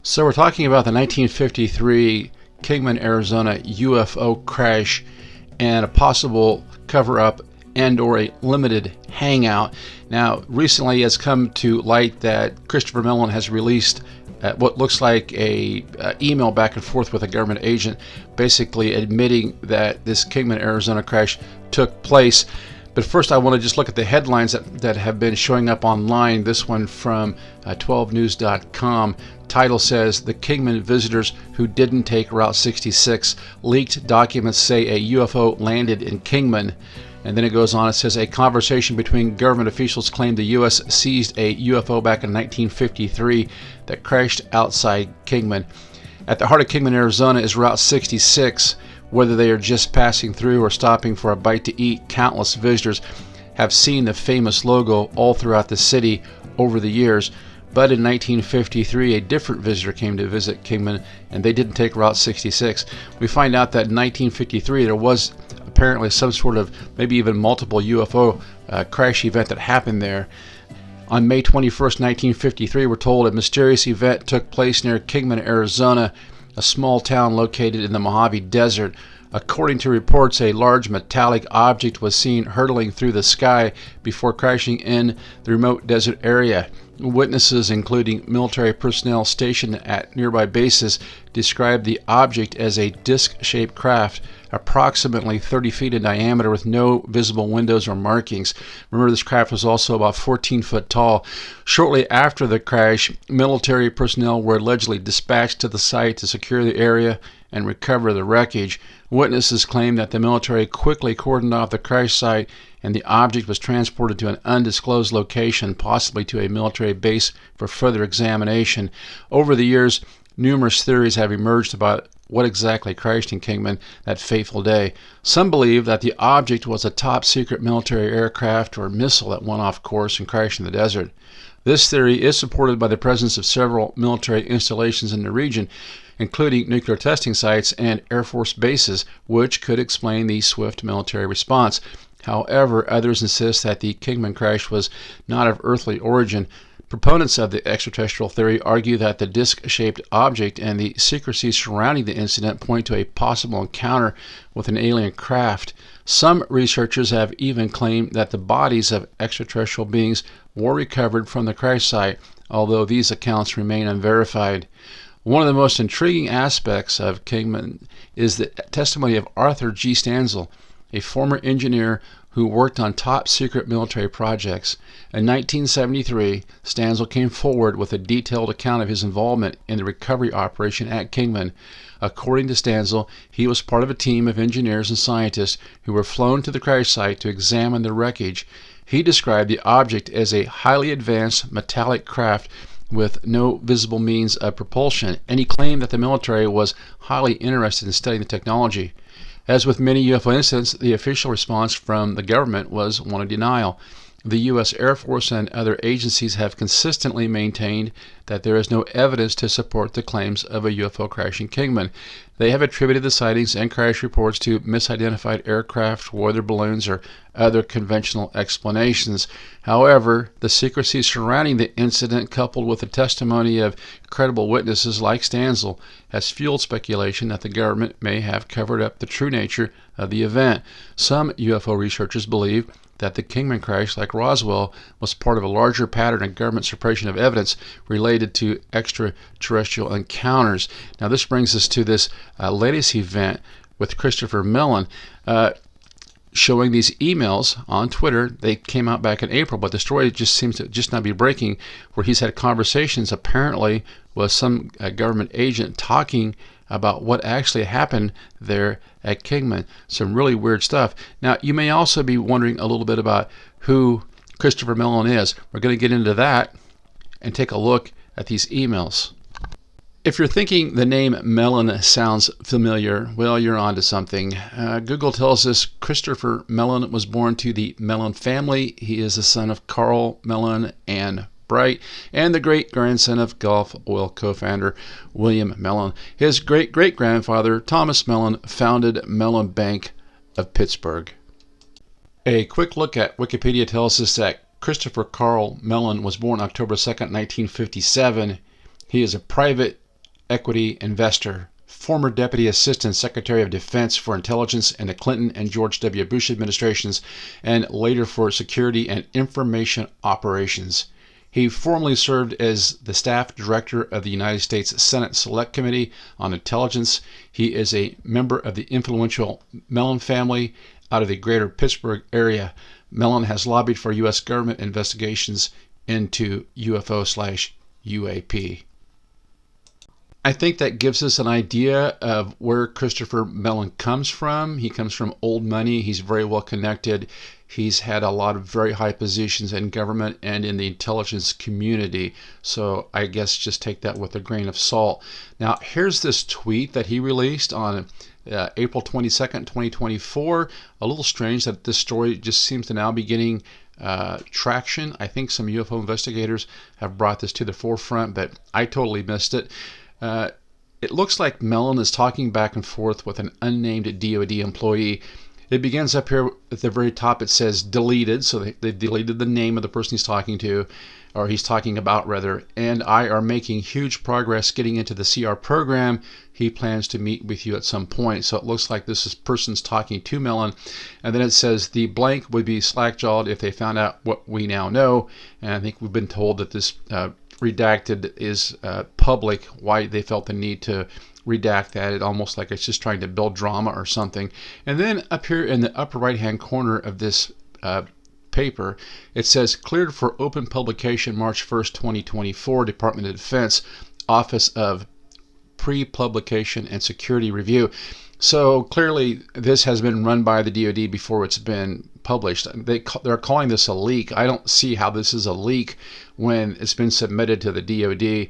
So we're talking about the 1953 Kingman, Arizona UFO crash and a possible cover-up and or a limited hangout. Now, recently it's come to light that Christopher Mellon has released what looks like a email back and forth with a government agent, basically admitting that this Kingman, Arizona crash took place. But first, I want to just look at the headlines that have been showing up online. This one from 12news.com. Title says, "The Kingman visitors who didn't take Route 66. Leaked documents say a UFO landed in Kingman." And then it goes on, it says, "A conversation between government officials claimed the U.S. seized a UFO back in 1953 that crashed outside Kingman." At the heart of Kingman, Arizona is Route 66. Whether they are just passing through or stopping for a bite to eat, countless visitors have seen the famous logo all throughout the city over the years. But in 1953, a different visitor came to visit Kingman, and they didn't take Route 66. We find out that in 1953, there was apparently some sort of, maybe even multiple UFO crash event that happened there. On May 21st, 1953, we're told a mysterious event took place near Kingman, Arizona, a small town located in the Mojave Desert. According to reports, a large metallic object was seen hurtling through the sky before crashing in the remote desert area. Witnesses, including military personnel stationed at nearby bases, described the object as a disc-shaped craft, approximately 30 feet in diameter with no visible windows or markings. Remember, this craft was also about 14 foot tall. Shortly after the crash, military personnel were allegedly dispatched to the site to secure the area and recover the wreckage. Witnesses claim that the military quickly cordoned off the crash site and the object was transported to an undisclosed location, possibly to a military base for further examination. Over the years, numerous theories have emerged about what exactly crashed in Kingman that fateful day. Some believe that the object was a top-secret military aircraft or missile that went off course and crashed in the desert. This theory is supported by the presence of several military installations in the region, including nuclear testing sites and Air Force bases, which could explain the swift military response. However, others insist that the Kingman crash was not of earthly origin. Proponents of the extraterrestrial theory argue that the disc-shaped object and the secrecy surrounding the incident point to a possible encounter with an alien craft. Some researchers have even claimed that the bodies of extraterrestrial beings were recovered from the crash site, although these accounts remain unverified. One of the most intriguing aspects of Kingman is the testimony of Arthur G. Stanzel, a former engineer who worked on top-secret military projects. In 1973, Stanzel came forward with a detailed account of his involvement in the recovery operation at Kingman. According to Stanzel, he was part of a team of engineers and scientists who were flown to the crash site to examine the wreckage. He described the object as a highly advanced metallic craft with no visible means of propulsion, and he claimed that the military was highly interested in studying the technology. As with many UFO incidents, the official response from the government was one of denial. The U.S. Air Force and other agencies have consistently maintained that there is no evidence to support the claims of a UFO crash in Kingman. They have attributed the sightings and crash reports to misidentified aircraft, weather balloons, or other conventional explanations. However, the secrecy surrounding the incident, coupled with the testimony of credible witnesses like Stanzel, has fueled speculation that the government may have covered up the true nature of the event. Some UFO researchers believe that the Kingman crash, like Roswell, was part of a larger pattern of government suppression of evidence related to extraterrestrial encounters. Now, this brings us to this latest event with Christopher Mellon, showing these emails on Twitter. They came out back in April, but the story just seems to just not be breaking, where he's had conversations apparently with some government agent talking about what actually happened there at Kingman. Some really weird stuff. Now, you may also be wondering a little bit about who Christopher Mellon is. We're going to get into that and take a look at these emails. If you're thinking the name Melon sounds familiar, well, you're onto something. Google tells us Christopher Mellon was born to the Mellon family. He is the son of Carl Mellon and Bright, and the great-grandson of Gulf Oil co-founder William Melon. His great-great-grandfather, Thomas Mellon, founded Mellon Bank of Pittsburgh. A quick look at Wikipedia tells us that Christopher Carl Mellon was born October 2nd, 1957. He is a private equity investor, former Deputy Assistant Secretary of Defense for Intelligence in the Clinton and George W. Bush administrations, and later for Security and Information Operations. He formerly served as the staff director of the United States Senate Select Committee on Intelligence. He is a member of the influential Mellon family out of the greater Pittsburgh area. Mellon has lobbied for U.S. government investigations into UFO/UAP. I think that gives us an idea of where Christopher Mellon comes from. He comes from old money. He's very well connected. He's had a lot of very high positions in government and in the intelligence community. So I guess just take that with a grain of salt. Now, here's this tweet that he released on April 22nd, 2024. A little strange that this story just seems to now be getting traction. I think some UFO investigators have brought this to the forefront, but I totally missed it. It looks like Melon is talking back and forth with an unnamed DoD employee. It begins up here at the very top. It says deleted, so they deleted the name of the person he's talking to, or he's talking about rather, and I are making huge progress getting into the CR program. He plans to meet with you at some point. So it looks like this person's talking to Melon. And then it says the blank would be slack-jawed if they found out what we now know. And I think we've been told that this redacted is public, why they felt the need to redact that. It almost like it's just trying to build drama or something. And then up here in the upper right hand corner of this paper, it says cleared for open publication March 1st, 2024, Department of Defense, Office of Pre-Publication and Security Review. So clearly this has been run by the DoD before it's been published. They're calling this a leak. I don't see how this is a leak when it's been submitted to the DoD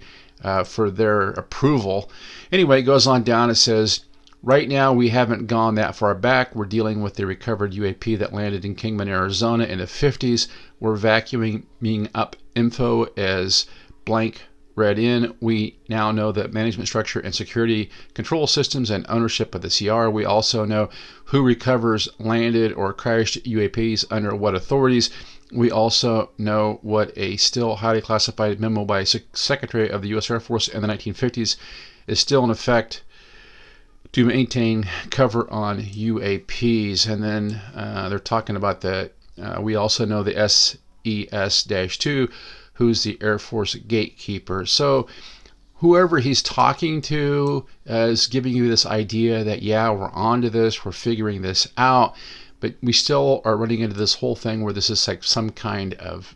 for their approval. Anyway, it goes on down. It says, right now we haven't gone that far back. We're dealing with the recovered UAP that landed in Kingman, Arizona in the 50s. We're vacuuming up info as blank read in. We now know the management structure and security control systems and ownership of the CR. We also know who recovers landed or crashed UAPs under what authorities. We also know what a still highly classified memo by Secretary of the U.S. Air Force in the 1950s is still in effect to maintain cover on UAPs. And then they're talking about that. We also know the SES-2, who's the Air Force gatekeeper. So whoever he's talking to is giving you this idea that, yeah, we're onto this, we're figuring this out, but we still are running into this whole thing where this is like some kind of,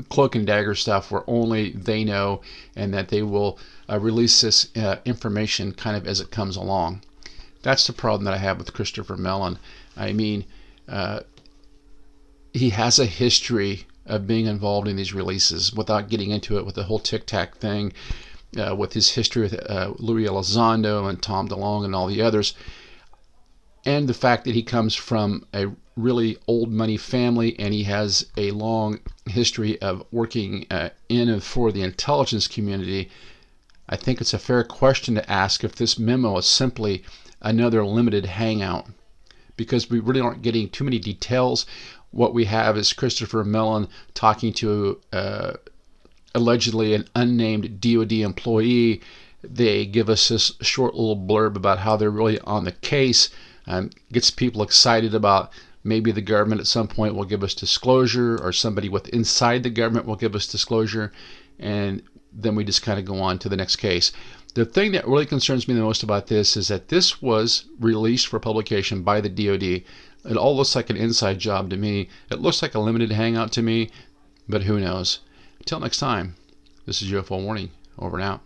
cloak and dagger stuff where only they know, and that they will release this information kind of as it comes along. That's the problem that I have with Christopher Mellon. I mean, he has a history of being involved in these releases without getting into it with the whole Tic Tac thing, with his history with Louis Elizondo and Tom DeLonge and all the others, and the fact that he comes from a really old money family and he has a long history of working in and for the intelligence community. I think it's a fair question to ask if this memo is simply another limited hangout, because we really aren't getting too many details. What we have is Christopher Mellon talking to allegedly an unnamed DoD employee. They give us this short little blurb about how they're really on the case, gets people excited about maybe the government at some point will give us disclosure, or somebody with inside the government will give us disclosure, and then we just kind of go on to the next case. The thing that really concerns me the most about this is that this was released for publication by the DoD. It all looks like an inside job to me. It looks like a limited hangout to me, but who knows? Until next time, this is UFO Warning. Over and out.